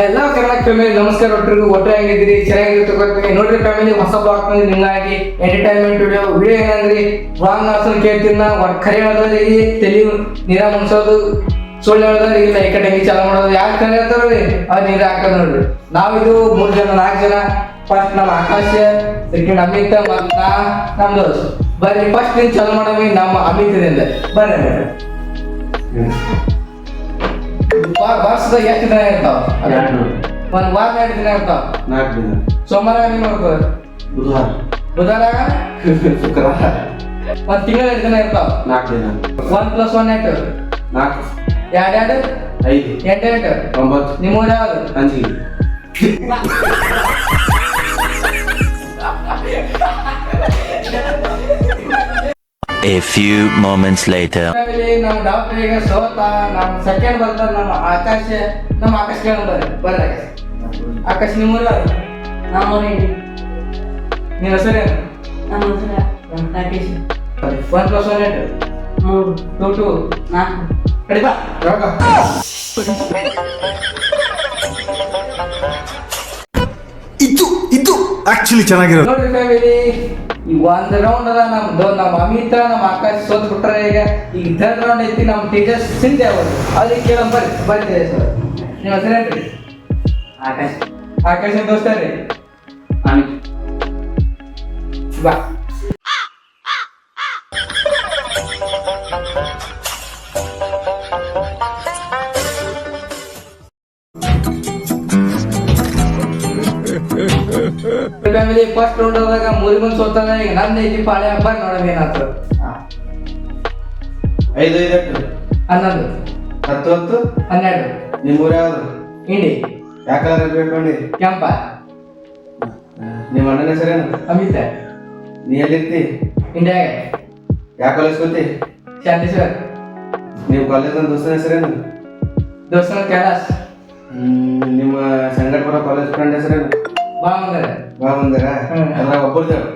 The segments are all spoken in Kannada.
ಎಲ್ಲ ಕನ್ನಡ ಫ್ಯಾಮಿಲಿ ನಮಸ್ಕಾರ. ಒಟ್ಟರೆ ಆಗಿದ್ದೀರಿ, ಚೆನ್ನಾಗಿರ್ತೀವಿ ನೋಡ್ರಿ ಫ್ಯಾಮಿಲಿ. ಹೊಸ ಬ್ಲಾಗ್ ಬಂದು ನಿಮ್ಗಾಗಿ ಎಂಟರ್ಟೈನ್ಮೆಂಟ್ ವಿಡಿಯೋ ಏನಂದ್ರಿ ರಾಂಗ್ ಆನ್ಸರ್ ಕೇಳ್ತೀನಿ ನಾ. ಖರೆ ಹೇಳೋದ್ರಿಗೆ ತಲೆ ನೀರ ಮುನ್ಸೋದು, ಸುಳ್ಳು ಹೇಳೋದ್ರೆ ಇಲ್ಲ ಈ ಕಡೆ ಚಾಲ ಮಾಡೋದು. ಯಾಕೆ ಖರೆ ಹೇಳ್ತಾರ್ರಿ ಅದು ನೀರು ಹಾಕೋದು ನೋಡ್ರಿ. ನಾವಿದು 3 ಜನ 4 ಜನ. ಫಸ್ಟ್ ನಮ್ಮ ಆಕಾಶ, ಸೆಕೆಂಡ್ ಅಮಿತ್, ಮತ್ತು ನಮ್ದು ಬರ್ರಿ. ಫಸ್ಟ್ ನೀನು ಚಾಲು ಮಾಡವಿ ನಮ್ಮ ಅಮಿತದಿಂದ ಬರ್ರಿ. ವರ್ಷದಾಗ ಎಷ್ಟು ದಿನ ಇರ್ತಾವ? 1 ವಾರ 2 ದಿನ ಇರ್ತಾವ. 4 ದಿನ. ಸೋಮವಾರ ಏನು ಮಾಡ್ತಾವ? ಬುಧವಾರ ಶುಕ್ರವಾರ. 1 ತಿಂಗಳ 2 ದಿನ ಇರ್ತಾವ. 4 ದಿನ. 1 + 1 8. 4. 2 5. 8 9. ನಿಮ್ಮೂರ ಯಾವುದು? ಅಂಜಿ. A few moments later. ನಮ್ಮ ಡಾಕ್ಟರ್ ಈಗ ಸೋತ. ನಮ್ಮ ಸೆಕೆಂಡ್ ಬರ್ತಾರ ನಮ್ಮ ಆಕಾಶ. ಕೇಳ ಬರ್ರಿ ಆಕಾಶ ನಿಮ್ಮೂರ ಯಾವುದು? ನಿನ್ನ ಹೆಸರೇನು? 1 + 1 8. 3 2 2 4 ಕಡಿಪ ಇದು ಆಕ್ಚುಲಿ ಚೆನ್ನಾಗಿರೋದು ನೋಡ್ರಿ ಫ್ಯಾಮಿಲಿ. ಈ 1 ರೌಂಡ್ ಅದ ನಮ್ದು. ನಮ್ಮ ಅಮಿತ ನಮ್ಮ ಆಕಾಶ ಸೋತ್ ಬಿಟ್ರೆ ಈಗ 3rd ರೌಂಡ್ ಐತಿ. ನಮ್ಮ ಟೀಚರ್ಸ್ ಚಿಂತೆ ಆಗೋದು. ಅದಕ್ಕೆ ಕೇಳ ಬರ್ರಿ ಸರ್. ನಿಮ್ಮ ಹೆಸರೇನ್ರಿ? ಆಕಾಶ ದೋಸ್ತ ರೀ ಅಮಿತ್. ಬಾ ಫ್ಯಾಮಿಲಿ. ಫಸ್ಟ್ ರೌಂಡ್ ಆದಾಗ 3 ಮಂದಿ ಸೋತಾನ. ಈಗ ನಂದು ಐತಿ ಪಾಳೆ. ಬರ್ರಿ ನೋಡಮ್ ಏನಾಯ್ತು. 5 5 8 11 10 10 12 ನಿಮ್ಮೂರ ಯಾವ್ದು? ಇಂಡಿ. ಯಾವ ಕಲರ್ ಬೇಕೊಂಡಿ? ಕೆಂಪ. ನಿಮ್ಮ ಅಣ್ಣನ ಹೆಸರೇನು? ಅಮಿತ. ನೀ ಎಲ್ಲಿರ್ತಿ? ಇಂಡಿಯಾಗ. ಯಾವ ಕಾಲೇಜ್ ಹೋಗ್ತಿ? ಶಾಂತೇಶ್ವರ್. ನಿಮ್ಮ ಕಾಲೇಜ್ ದೋಸ್ತನ ಹೆಸರೇನು? ದೋಸ್ತನ ಕೈಲಾಸ್. ನಿಮ್ಮ ಸಂಗಟಪುರ ಕಾಲೇಜ್ ಫ್ರೆಂಡ್ ಹೆಸರೇನು? ಬಾ ಬಂದರೆ ಅದ್ರಾಗ ಒಬ್ಬರ್ದೇವು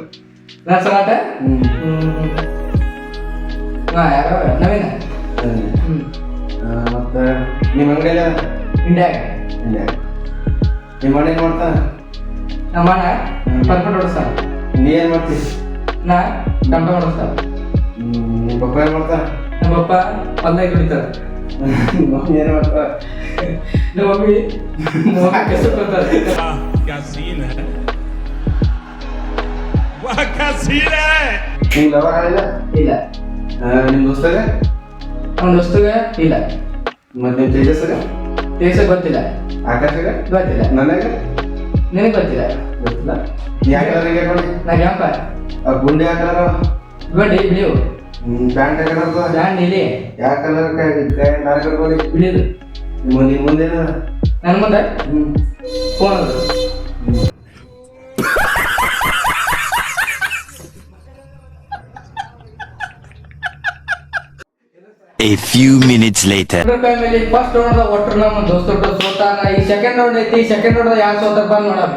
ನಾ ಸಲಾಟ. ಯಾರೋ ನವೀನ. ಮತ್ತೆ ನಿಮ್ಮ ಅಂಗಡಿಯ ಇಂಡಿಯಾಗ. ನಿಮ್ಮ ಅಣ್ಣ ಏನ್ ಮಾಡ್ತಾನ? ನಮ್ಮ ಅಣ್ಣ ಪರ್ಪಟ್ ಹೊಡಿಸ್ತಾನ. ನೀ ಏನ್ ಮಾಡ್ತಿ? ನಾ ಟಮಟ ಹೊಡಿಸ್ತಾನ. ನಿಮ್ಮ ಪಪ್ಪ ಏನ್ ಮಾಡ್ತಾನ? ನಮ್ಮ ಪಪ್ಪ ಹೊಲ್ದಾಗ ದುಡಿತಾರ. ಮಮ್ಮಿ ಏನ್ ಮಾಡ್ತಾರ? ನಮ್ಮ ಮಮ್ಮಿ ಕೆಸರು ಕೊಡ್ತಾರೆ. क्या सीन है, वाह क्या सीन है. ನಿಮ್ ಲವರ್ ಆಗಿಲ್ಲ? ಇಲ್ಲ. ನಿಮ್ ದೋಸ್ತಗ? ಅವ್ನ ದೋಸ್ತಗ ಇಲ್ಲ. ಮತ್ತೆ ನಿಮ್ ತೇಜಸ್ಗ? ದೇಶ ಗೊತ್ತಿಲ್ಲ. ಆಕಾಶಗ? ಗೊತ್ತಿಲ್ಲ. ನನಗ? ನಿನಗೆ ಗೊತ್ತಿಲ್ಲ. ಗೊತ್ತಿಲ್ಲ. ಯಾವ ಕಲರ್ ಹಾಕೊಂಡಿ? ನಾ ಕೆಂಪ. ಆ ಗುಂಡಿ ಯಾವ ಕಲರ್? ಗೊಡ್ಡಿ ಬಿಳಿವು. ಪ್ಯಾಂಟ್ ಯಾವ ಕಲರ್? ಬ್ಯಾಂಡ್ ನೀಲಿ. ಯಾವ ಕಲರ್ ನಾಲ್ಕು ಕಟ್ಕೊಳ್ಳಿ? ಬಿಳಿದು. ನಿಮ್ ಮುಂದೆ ನನ್ನ ಮುಂದೆ ಫೋನ್ ಅದು. A few minutes later. Family first round ಒಟ್ಟು ನಮ್ಮ ದೋಸ್ತರು ಸೋತಾನ. ಈ ಸೆಕೆಂಡ್ ರೌಂಡ್ ಐತಿ. ಸೆಕೆಂಡ್ ರೌಂಡ್ ಯಾರು ಸೋತಾರ ಬಂದ್ ನೋಡಮ್.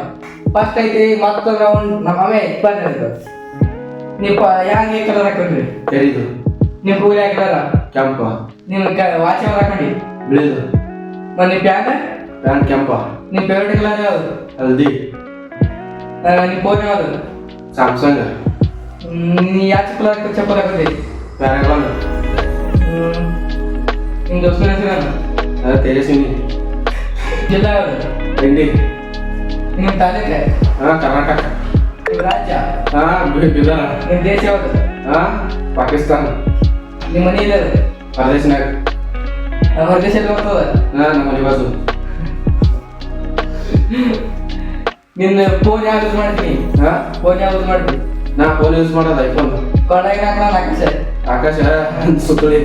ಫಸ್ಟ್ ಐತಿ ಮತ್ತೊಂದು ರೌಂಡ್. ನಮ್ಮ ಅವೇ ಬಂದಿರೋದು. ನೀವು ಯಾವ ಕಲರ್ ಹಾಕೊಂಡ್ರಿ? ತೆರೀದು. ನಿಮ್ಮ ಕೂಲಿ ಯಾವ ಕಲರ್? ಕೆಂಪ. ನಿಮ್ಮ ವಾಚ್ ಯಾವ್ದು ಹಾಕೊಂಡಿ? ಬಿಳಿದು. ನಿಮ್ಮ ಪ್ಯಾಂಟ್? ಪ್ಯಾಂಟ್ ಕೆಂಪ. ನಿಮ್ಮ ಫೇವ್ರೇಟ್ ಕಲರ್ ಯಾವುದು? ಹಲ್ದಿ. ನಿಮ್ಮ ಫೋನ್ ಯಾವುದು? ಸ್ಯಾಮ್ಸಂಗ್. ನೀ ಯಾವ ಕಲರ್ ಚಪ್ಪಲ್ ಹಾಕೊಂಡಿ? ಪ್ಯಾರಾಗಾನ್. ನಿಮ್ಮ ದೋಸ್ತನ ಹೆಸರೇನು? ತೇಜಸ್ವಿನಿ. ಜಿಲ್ಲಾ ಯಾವುದು? ಇಂಡಿ. ನಿಮ್ಮ ತಾಲೂಕೆ? ಕರ್ನಾಟಕ. ನಿಮ್ಮ ರಾಜ್ಯ? ಬೀದರ್. ನಿಮ್ಮ ದೇಶ ಯಾವುದು? ಪಾಕಿಸ್ತಾನ. ನಿಮ್ಮ ಮನೆ ಇಲ್ಲ? ಪರದೇಶನಾಗ. ಹೊರದೇಶದಲ್ಲಿ ಬರ್ತದ? ನಮ್ಮ ಮನೆ ಬಾಜು. ನಿನ್ನ ಫೋನ್ ಯಾವ್ದು ಯೂಸ್ ಮಾಡ್ತೀನಿ? ಫೋನ್ ಯಾವ್ದು ಯೂಸ್ ಮಾಡ್ತೀನಿ? ನಾ ಫೋನ್ ಯೂಸ್ ಮಾಡೋದು ಐಫೋನ್. ಕೊಳ್ಳಾಗ ಹಾಕೋಣ ಆಕಾಶ. ಆಕಾಶ ಸುತ್ತಳಿ.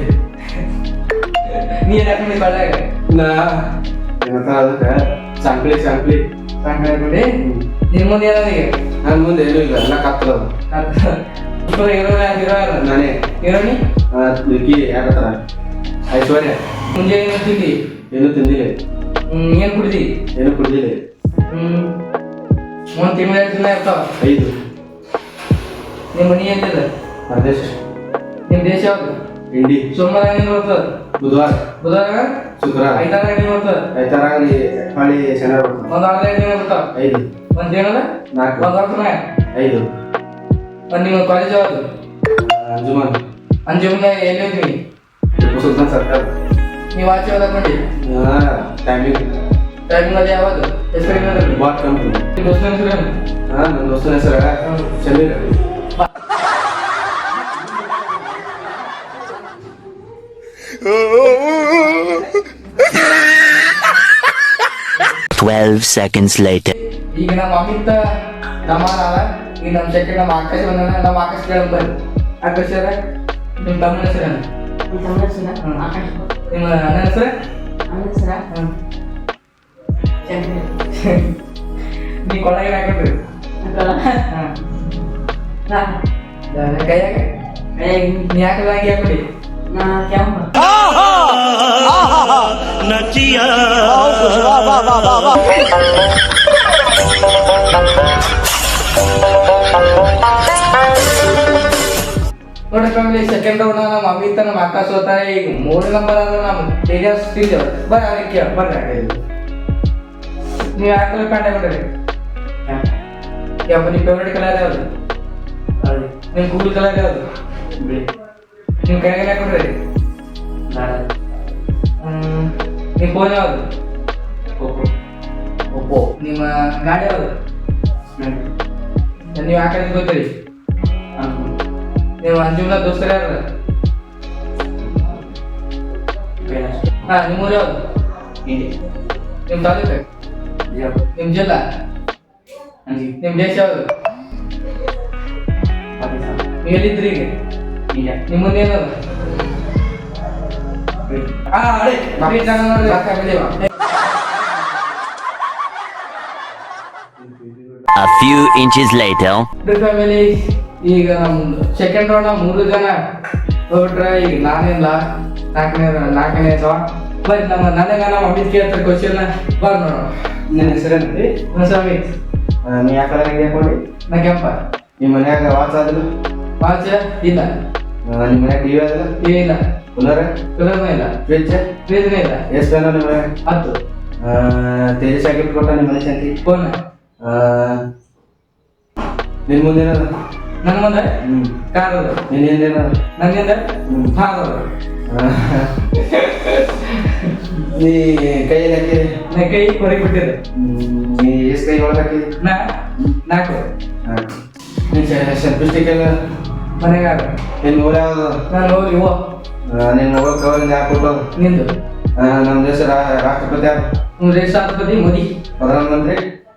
ನೀನ್ ಹಾಕೊಂಡಿ ಕೊಳ್ಳಾಗ? ನಾ ಏನಂತ ಅದಕ್ಕೆ ಸಂಕ್ಲಿ ಸಾಂಕ್ಳಿ ಹಾಕೊಂಡಿ. ನಿನ್ ಮುಂದೆ ಏನಾದೀಗ? ನನ್ನ ಮುಂದೆ ಏನೂ ಇಲ್ಲ, ಎಲ್ಲ ಕತ್ತಲದು. ಹೀರೋ ಯಾರು? ನಾನೇ. ಹೀರೋನಿ? ಯಾಕತ್ತಾರ ಐಶ್ವರ್ಯ. ಮುಂಜಾನೆ ಏನು ತಿಂದಿ? ಏನು ತಿಂದಿಲ್ಲ. ಏನ್ ಕುಡಿದಿ? ಏನು ಕುಡ್ದಿಲ್ಲ. 1 ತಿಂಗಳ 2 ದಿನ ಇರ್ತಾವ. 5. ನಿಮ್ಮ ಮನಿ ಎಲ್ಲಿದೆ? ಪರದೇಶ. ನಿಮ್ಮ ದೇಶ ಯಾವುದು? ಇಂಡಿ ಸೋಮವಾರ ಏನೇನು ಬರ್ತದೆ? ಬುಧವಾರ ಬುಧವಾರ ಶುಕ್ರವಾರ ಐತಾರ ಏನೇನು ಬರ್ತದೆ? ಐತಾರಾಗಲಿ ಹೊಳ್ಳಿ ಶನಿವಾರ ಬರ್ತದೆ. ಒಂದು ವಾರದ ಏನೇನು ಬರ್ತಾವೆ? 5 ಒಂದು ಏನದ 4 ಒಂದು ವರ್ಷ 5 ಒಂದು ನಿಮ್ಮ ಕಾಲೇಜ್ ಯಾವುದು? ಅಂಜುಮನ್ ಅಂಜುಮ್ನ ಎಲ್ಲಿ ಹೋಗ್ತೀವಿ? ಟಿಪ್ಪು ಸುಲ್ತಾನ್ ಸರ್ಕಾರ ನೀವು ಆಚೆ ಹೋದಾಗ ನೋಡಿ ಟೈಮಿಂಗ್ ಟೈಮಿಂಗ್ ಅದು ಯಾವುದು? ಹೆಸರು ಬಾಟ್ ಕಂಪ್ನಿ. ನಿಮ್ಮ ದೋಸ್ತನ ಹೆಸರು ಏನು? ನನ್ನ ದೋಸ್ತನ ಹೆಸರು ಸಮೀರ್. 12 seconds later. ಈಗ ನಮ್ಮ ಅಮಿತ ನಮ್ಮ ಅಲ್ಲ ಈಗ ನಮ್ಮ ಸೆಕೆಂಡ್ ನಮ್ಮ ಆಕಾಶ ಬಂದ ನಮ್ಮ ಆಕಾಶ ಕೇಳಕ್ ಬರ್ರಿ. ಆಕಾಶ ನಿಮ್ಮ ತಮ್ಮನ ಹೆಸರೇನು? ನಿಮ್ಮ ಅಣ್ಣನ ಹೆಸರು? ನೀ ಕೊಳಗೆ ಹಾಕೊಂಡ್ರಿ ಕೈಯಾಗ ನೀ ಹಾಕಲ್ಲ ಹಂಗೆ ಹಾಕೊಡಿ. ನೋಡಿ ಫ್ಯಾಮಿಲಿ, ಸೆಕೆಂಡ್ ರೌಂಡ್ ನಮ್ಮ ಅಮಿತ ನಮ್ಮ ಆಕಾಶ ಹೋಗ್ತಾರೆ. ಈಗ 3 ನಂಬರ್ ಅಂದ್ರೆ ನಮ್ಮ ತೇಜಸ್ ತಿಂದೇವ್ ಬರ್ರಿ ಅದಕ್ಕೆ ಕೇಳ ಬರ್ರಿ. ನೀವು ಯಾಕಲ್ಲ ಪ್ಯಾಂಟ್ ಹಾಕೊಂಡ್ರಿ? ನಿಮ್ಮ ಫೇವ್ರೇಟ್ ಕಲರ್ ಯಾವುದು? ನಿಮ್ಮ ಗೂಗಲ್ ಕಲರ್ ಯಾವುದು? ನಿಮ್ಮ ಕೈಯಾಗ ಹಾಕೊಂಡ್ರಿ? ನಿಮ್ಮ ಫೋನ್ ಯಾವುದು? ಒಪ್ಪೋ. ನಿಮ್ಮ ಗಾಡಿ ಯಾವುದು? ನೀವು ಯಾಕೆ ಗೊತ್ತೀರಿ? ನೀವು ಅಂಜುಮ್ನ ದೋಸ್ತರು ಯಾರು? ಹಾ, ನಿಮ್ಮೂರು ಯಾವುದು? ನಿಮ್ಮ ತಾಲೂಕು? ನಿಮ್ಮ ಜಿಲ್ಲಾ? ನಿಮ್ಮ ದೇಶ ಯಾವುದು? ನೀವು ಎಲ್ಲಿದ್ರಿ ಈಗ? ನಿಮ್ಮ ಮುಂದೆ ಏನದು? A few inches later. Family, ಈಗ ನಮ್ದು ಸೆಕೆಂಡ್ ರೌಂಡ್ 3 ಜನ ಹೋಗ್ಬಿಟ್ರೆ. ಈಗ ನಾನಿಲ್ಲ ನಾಲ್ಕನೇ ಅಥವಾ ಬರ್ರಿ ನನಗ ನಮ್ಮ ಅಮಿತ್ ಕೇಳ್ತಾರೆ ಕ್ವಶನ್ ಬರ್ರಿ ನೋಡೋಣ. ನಿನ್ನ ಹೆಸರೇನ್ರಿ? ಸ್ವಾಮಿ ನೀ ಯಾವ ಕಲರ್ ಹಾಕೊಂಡಿ? ನಾ ಕೆಂಪ. ನಿಮ್ಮ ಮನ್ಯಾಗ ವಾಚ್ ಆದಿಲ್ಲ? ವಾಚ್ ಇಲ್ಲ. ನಿಮ್ಮ ಮನ್ಯಾಗ ಟಿವಿ ಆದಿಲ್ಲ? ಟಿವಿ ಇಲ್ಲ. ಕೂಲರ್? ಕೂಲರ್ನೂ ಇಲ್ಲ. ಫ್ರಿಜ್? ಫ್ರಿಜ್ನೂ ಇಲ್ಲ. ಎಷ್ಟು ಫ್ಯಾನ್ ನಿಮ್ಮ ಮನ್ಯಾಗ? 10. ತೇಜಸ್ ಹಾಕಿ ಕೊಟ್ಟ ನಿಮ್ಮ ಮನೆ ಶಾಂತಿ? ಫೋನ್ ನಿನ್ ಮುಂದೆ ಏನದ? ನನ್ನ ಮುಂದೆ ಕಾರ್ ಅದ. ನಿನ್ನ ಹಿಂದೆ ಏನದ? ನನ್ನಿಂದ ಕಾರ್ ಅದ. ನೀ ಕೈಯಲ್ಲಿ ಹಾಕಿರಿ? ನಾ ಕೈ ಹೊರಗೆ ಬಿಟ್ಟಿದೆ. ನೀ ಎಷ್ಟು ಕೈ ಒಳಗೆ ಹಾಕಿರಿ? 4. ನೀನು ಸೆಲ್ಫಿ ಸ್ಟಿಕ್ ಎಲ್ಲ ಮನೆಗೆ ಆಗ ನಿನ್ನ ಊರು ಯಾವುದು? ನಾನು ಹೋಗಿ ಓ ನಿನ್ನ ಮೊಬೈಲ್ ಕವರಿಂದ ಹಾಕ್ಬಿಟ್ಟೋದು. ನಿಂದು ನಮ್ಮ ದೇಶ ರಾಷ್ಟ್ರಪತಿ ಯಾರು? ರಾಷ್ಟ್ರಪತಿ ಮೋದಿ.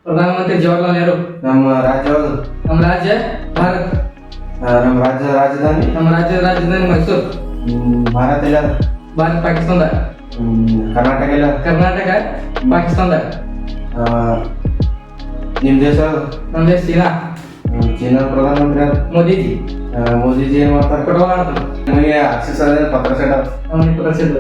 ಪ್ರಧಾನಮಂತ್ರಿ ಜವಾಹರ್ಲಾಲ್ ನೆಹರು. ನಮ್ಮ ರಾಜ್ಯ ಯಾವುದು? ನಮ್ಮ ರಾಜ್ಯ ಭಾರತ್. ನಮ್ಮ ರಾಜ್ಯದ ರಾಜಧಾನಿ? ನಮ್ಮ ರಾಜ್ಯದ ರಾಜಧಾನಿ ಮೈಸೂರು. ಭಾರತ ಇಲ್ಲ? ಭಾರತ್ ಪಾಕಿಸ್ತಾನದ. ಕರ್ನಾಟಕ ಇಲ್ಲ? ಕರ್ನಾಟಕ ಪಾಕಿಸ್ತಾನದ. ನಿಮ್ಮ ದೇಶ ಯಾವುದು? ನಮ್ಮ ದೇಶ ಚೀನಾ. ಚೀನಾ ಪ್ರಧಾನಮಂತ್ರಿ ಯಾರು? ಮೋದಿಜಿ. ಮೋದಿಜಿ ಏನು ಮಾಡ್ತಾರೆ? ಫುಟ್ಬಾಲ್ ಆಡ್ತಾರೆ. ನಿಮಗೆ ಆಕ್ಸಿಸ್ ಅದೇ ಪತ್ರ ಸೆಟ್ ಅವನಿಗೆ ಪ್ರಸಿದ್ಧ.